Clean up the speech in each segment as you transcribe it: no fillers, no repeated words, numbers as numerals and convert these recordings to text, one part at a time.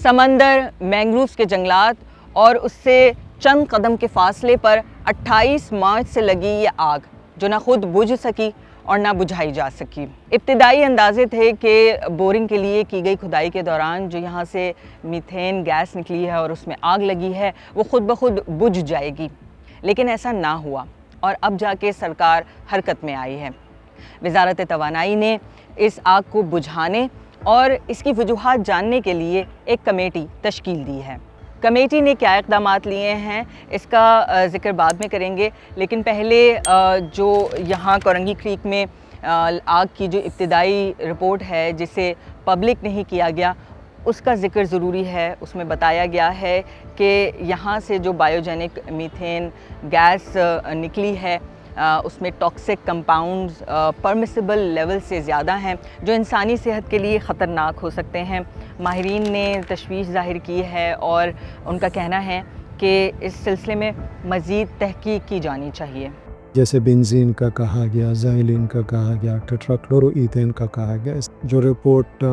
समंदर, मैंग्रोव्स के जंगलात और उससे चंद कदम के फासले पर 28 मार्च से लगी ये आग जो ना खुद बुझ सकी और ना बुझाई जा सकी। इब्तिदाई अंदाजे थे कि बोरिंग के लिए की गई खुदाई के दौरान जो यहाँ से मीथेन गैस निकली है और उसमें आग लगी है वो खुद ब खुद बुझ जाएगी, लेकिन ऐसा ना हुआ और अब जाके सरकार हरकत में आई है। वज़ारत तवानाई ने इस आग को बुझाने और इसकी वजूहात जानने के लिए एक कमेटी तश्कील दी है। कमेटी ने क्या इक़दामात लिए हैं इसका ज़िक्र बाद में करेंगे, लेकिन पहले जो यहाँ कोरंगी क्रीक में आग की जो इब्तिदाई रिपोर्ट है जिसे पब्लिक नहीं किया गया उसका ज़िक्र ज़रूरी है। उसमें बताया गया है कि यहाँ से जो बायोजेनिक मीथेन गैस निकली है उसमें टॉक्सिक कंपाउंड्स परमिसिबल लेवल से ज़्यादा हैं जो इंसानी सेहत के लिए ख़तरनाक हो सकते हैं। माहिरीन ने तशवीश ज़ाहिर की है और उनका कहना है कि इस सिलसिले में मज़ीद तहकीक की जानी चाहिए। जैसे बेंजीन का कहा गया, ज़ाइलिन का कहा गया, टेट्राक्लोरोईथेन का कहा गया। जो रिपोर्ट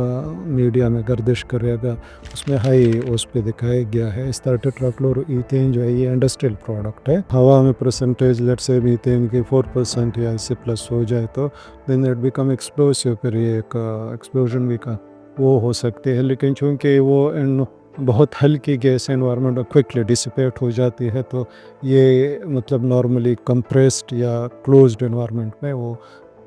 मीडिया में गर्दिश करेगा उसमें हाई उस पे दिखाया गया है। इस तरह टेट्राक्लोरोईथेन जो है ये इंडस्ट्रियल प्रोडक्ट है। हवा में परसेंटेज लेट से मीथेन की 4% या इससे प्लस हो जाए तो देन इट बिकम एक्सप्लोसिव, फिर ये एक एक्सप्लोजन भी का वो हो सकते हैं। लेकिन चूँकि वो बहुत हल्की गैस एनवायरनमेंट में क्विकली डिसिपेट हो जाती है तो ये मतलब नॉर्मली कंप्रेस्ड या क्लोज्ड एनवायरनमेंट में वो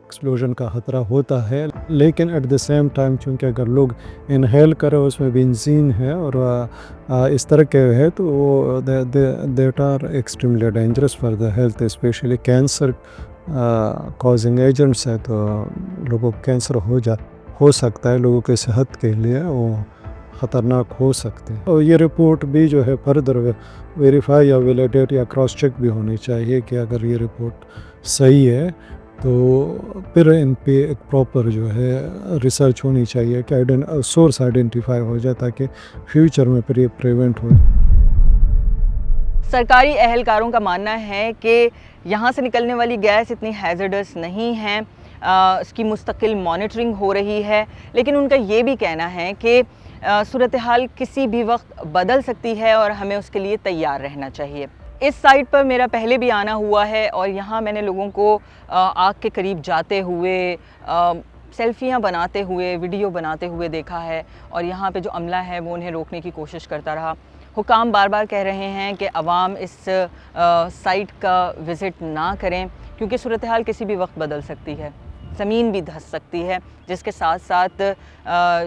एक्सप्लोजन का ख़तरा होता है। लेकिन एट द सेम टाइम चूँकि अगर लोग इनहेल करें उसमें बेंजीन है और इस तरह के है तो वो that are extremely dangerous for the health, specially cancer causing agents है। तो लोगों को कैंसर हो सकता है, लोगों के सेहत के लिए वो ख़तरनाक हो सकते हैं। और ये रिपोर्ट भी जो है फर्दर वेरीफाई या वैलिडेट या क्रॉस चेक भी होनी चाहिए कि अगर ये रिपोर्ट सही है तो फिर इन पे एक प्रॉपर जो है रिसर्च होनी चाहिए कि सोर्स आइडेंटिफाई हो जाए ताकि फ्यूचर में फिर ये प्रिवेंट हो। सरकारी अहलकारों का मानना है कि यहाँ से निकलने वाली गैस इतनी हैज़र्डस नहीं है, इसकी मुस्तकिल मॉनिटरिंग हो रही है, लेकिन उनका ये भी कहना है कि सूरत हाल किसी भी वक्त बदल सकती है और हमें उसके लिए तैयार रहना चाहिए। इस साइट पर मेरा पहले भी आना हुआ है और यहाँ मैंने लोगों को आग के करीब जाते हुए सेल्फियाँ बनाते हुए, वीडियो बनाते हुए देखा है और यहाँ पे जो अमला है वो उन्हें रोकने की कोशिश करता रहा। हुकाम बार बार कह रहे हैं कि अवाम इस साइट का विज़िट ना करें क्योंकि सूरत हाल किसी भी वक्त बदल सकती है, ज़मीन भी धंस सकती है, जिसके साथ साथ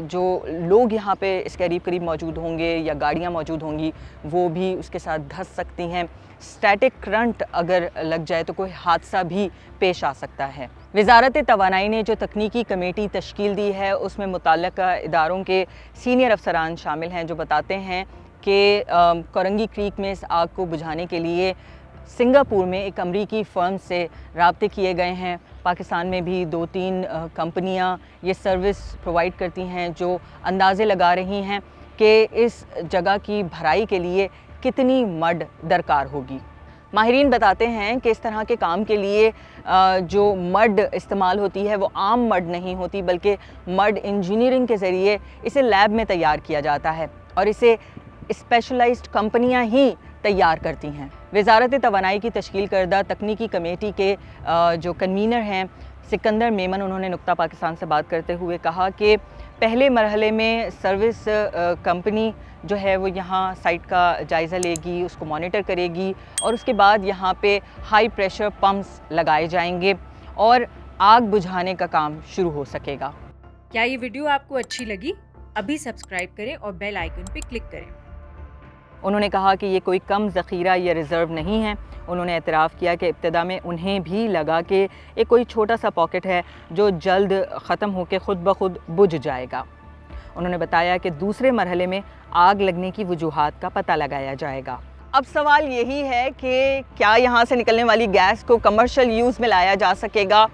जो लोग यहाँ पे इसके करीब मौजूद होंगे या गाड़ियाँ मौजूद होंगी वो भी उसके साथ धंस सकती हैं। स्टैटिक करंट अगर लग जाए तो कोई हादसा भी पेश आ सकता है। वज़ारत तवानाई ने जो तकनीकी कमेटी तश्कील दी है उसमें मुतल्लिका इदारों के सीनियर अफसरान शामिल हैं जो बताते हैं कि कोरंगी क्रीक में इस आग को बुझाने के लिए सिंगापुर में एक अमरीकी फ़र्म से राब्ते किए गए हैं। पाकिस्तान में भी 2-3 कंपनियां ये सर्विस प्रोवाइड करती हैं जो अंदाज़े लगा रही हैं कि इस जगह की भराई के लिए कितनी मड दरकार होगी। माहिरीन बताते हैं कि इस तरह के काम के लिए जो मड इस्तेमाल होती है वो आम मड नहीं होती, बल्कि मड इंजीनियरिंग के ज़रिए इसे लैब में तैयार किया जाता है और इसे स्पेशलाइज्ड कंपनियां ही तैयार करती हैं। वज़ारत तवानाई की तश्कील करदा तकनीकी कमेटी के जो कन्वीनर हैं सिकंदर मेमन, उन्होंने नुक्ता पाकिस्तान से बात करते हुए कहा कि पहले मरहले में सर्विस कंपनी जो है वो यहाँ साइट का जायज़ा लेगी, उसको मॉनिटर करेगी और उसके बाद यहाँ पे हाई प्रेशर पंप्स लगाए जाएंगे और आग बुझाने का काम शुरू हो सकेगा। क्या ये वीडियो आपको अच्छी लगी? अभी सब्सक्राइब करें और बेल आइकन पे क्लिक करें। उन्होंने कहा कि ये कोई कम ज़ख़ीरा या रिज़र्व नहीं है। उन्होंने एतराफ़ किया कि इब्तिदा में उन्हें भी लगा कि एक कोई छोटा सा पॉकेट है जो जल्द ख़त्म होकर ख़ुद ब खुद बुझ जाएगा। उन्होंने बताया कि दूसरे मरहले में आग लगने की वजूहात का पता लगाया जाएगा। अब सवाल यही है कि क्या यहाँ से निकलने वाली गैस को कमर्शियल यूज़ में लाया जा सकेगा?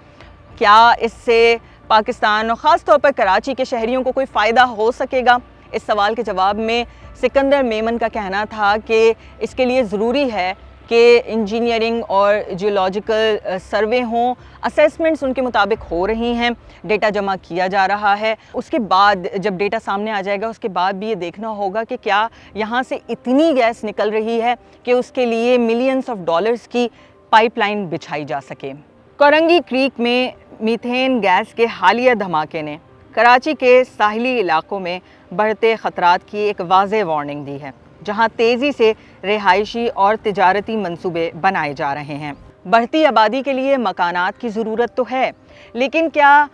क्या इससे पाकिस्तान और ख़ास तौर पर कराची के शहरियों को कोई फ़ायदा हो सकेगा? इस सवाल के जवाब में सिकंदर मेमन का कहना था कि इसके लिए ज़रूरी है کہ انجینئرنگ اور جیولوجیکل سروے ہوں، اسیسمنٹس ان کے مطابق ہو رہی ہیں، ڈیٹا جمع کیا جا رہا ہے۔ اس کے بعد جب ڈیٹا سامنے آ جائے گا اس کے بعد بھی یہ دیکھنا ہوگا کہ کیا یہاں سے اتنی گیس نکل رہی ہے کہ اس کے لیے ملینز آف ڈالرز کی پائپ لائن بچھائی جا سکے۔ کورنگی کریک میں میتھین گیس کے حالیہ دھماکے نے کراچی کے ساحلی علاقوں میں بڑھتے خطرات کی ایک واضح وارننگ دی ہے، جہاں تیزی سے رہائشی اور تجارتی منصوبے بنائے جا رہے ہیں۔ بڑھتی آبادی کے لیے مکانات کی ضرورت تو ہے، لیکن کیا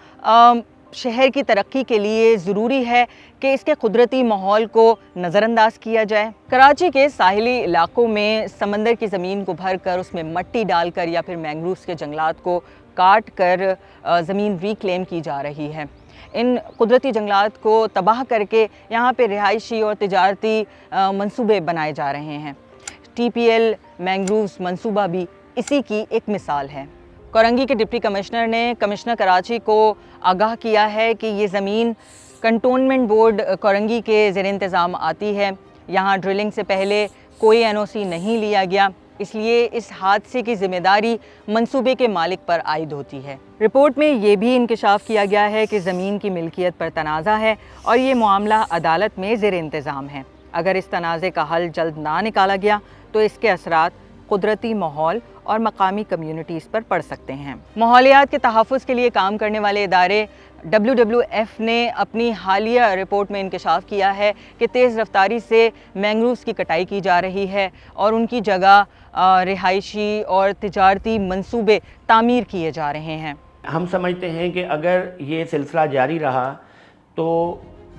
شہر کی ترقی کے لیے ضروری ہے کہ اس کے قدرتی ماحول کو نظر انداز کیا جائے؟ کراچی کے ساحلی علاقوں میں سمندر کی زمین کو بھر کر اس میں مٹی ڈال کر یا پھر مینگرووز کے جنگلات کو کاٹ کر زمین ریکلیم کی جا رہی ہے۔ ان قدرتی جنگلات کو تباہ کر کے یہاں پہ رہائشی اور تجارتی منصوبے بنائے جا رہے ہیں۔ ٹی پی ایل مینگرووز منصوبہ بھی اسی کی ایک مثال ہے۔ کورنگی کے ڈپٹی کمشنر نے کمشنر کراچی کو آگاہ کیا ہے کہ یہ زمین کنٹونمنٹ بورڈ کورنگی کے زیر انتظام آتی ہے، یہاں ڈرلنگ سے پہلے کوئی این او سی نہیں لیا گیا، اس لیے اس حادثے کی ذمہ داری منصوبے کے مالک پر عائد ہوتی ہے۔ رپورٹ میں یہ بھی انکشاف کیا گیا ہے کہ زمین کی ملکیت پر تنازع ہے اور یہ معاملہ عدالت میں زیر انتظام ہے۔ اگر اس تنازع کا حل جلد نہ نکالا گیا تو اس کے اثرات قدرتی ماحول اور مقامی کمیونٹیز پر پڑ سکتے ہیں۔ ماحولیات کے تحفظ کے لیے کام کرنے والے ادارے WWF نے اپنی حالیہ رپورٹ میں انکشاف کیا ہے کہ تیز رفتاری سے مینگرووز کی کٹائی کی جا رہی ہے اور ان کی جگہ رہائشی اور تجارتی منصوبے تعمیر کیے جا رہے ہیں۔ ہم سمجھتے ہیں کہ اگر یہ سلسلہ جاری رہا تو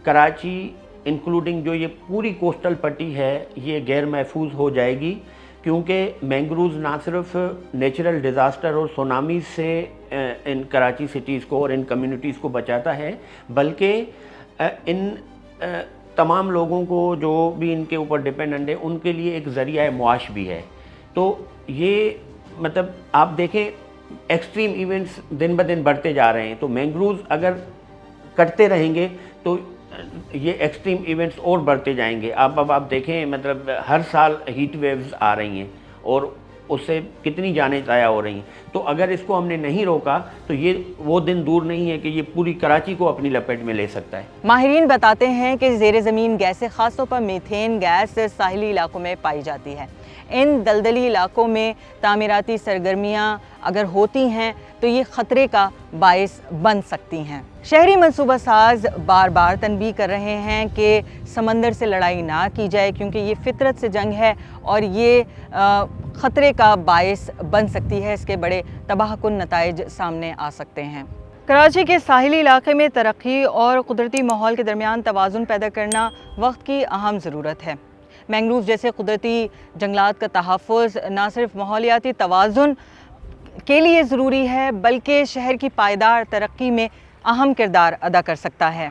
کراچی انکلوڈنگ جو یہ پوری کوسٹل پٹی ہے یہ غیر محفوظ ہو جائے گی، کیونکہ مینگرووز نہ صرف نیچرل ڈیزاسٹر اور سونامی سے ان کراچی سٹیز کو اور ان کمیونٹیز کو بچاتا ہے، بلکہ ان تمام لوگوں کو جو بھی ان کے اوپر ڈیپینڈنٹ ہے ان کے لیے ایک ذریعہ معاش بھی ہے۔ تو یہ مطلب آپ دیکھیں ایکسٹریم ایونٹس دن بدن بڑھتے جا رہے ہیں، تو مینگرووز اگر کٹتے رہیں گے تو یہ ایکسٹریم ایونٹس اور بڑھتے جائیں گے۔ اب آپ دیکھیں مطلب ہر سال ہیٹ ویوز آ رہی ہیں اور اس سے کتنی جانیں ضائع ہو رہی ہیں۔ تو اگر اس کو ہم نے نہیں روکا تو یہ وہ دن دور نہیں ہے کہ یہ پوری کراچی کو اپنی لپیٹ میں لے سکتا ہے۔ ماہرین بتاتے ہیں کہ زیر زمین گیسیں خاص طور پر میتھین گیس ساحلی علاقوں میں پائی جاتی ہے۔ ان دلدلی علاقوں میں تعمیراتی سرگرمیاں اگر ہوتی ہیں تو یہ خطرے کا باعث بن سکتی ہیں۔ شہری منصوبہ ساز بار بار تنبیہ کر رہے ہیں کہ سمندر سے لڑائی نہ کی جائے، کیونکہ یہ فطرت سے جنگ ہے اور یہ خطرے کا باعث بن سکتی ہے، اس کے بڑے تباہ کن نتائج سامنے آ سکتے ہیں۔ کراچی کے ساحلی علاقے میں ترقی اور قدرتی ماحول کے درمیان توازن پیدا کرنا وقت کی اہم ضرورت ہے۔ مینگرووز جیسے قدرتی جنگلات کا تحفظ نہ صرف ماحولیاتی توازن کے لیے ضروری ہے بلکہ شہر کی پائیدار ترقی میں اہم کردار ادا کر سکتا ہے۔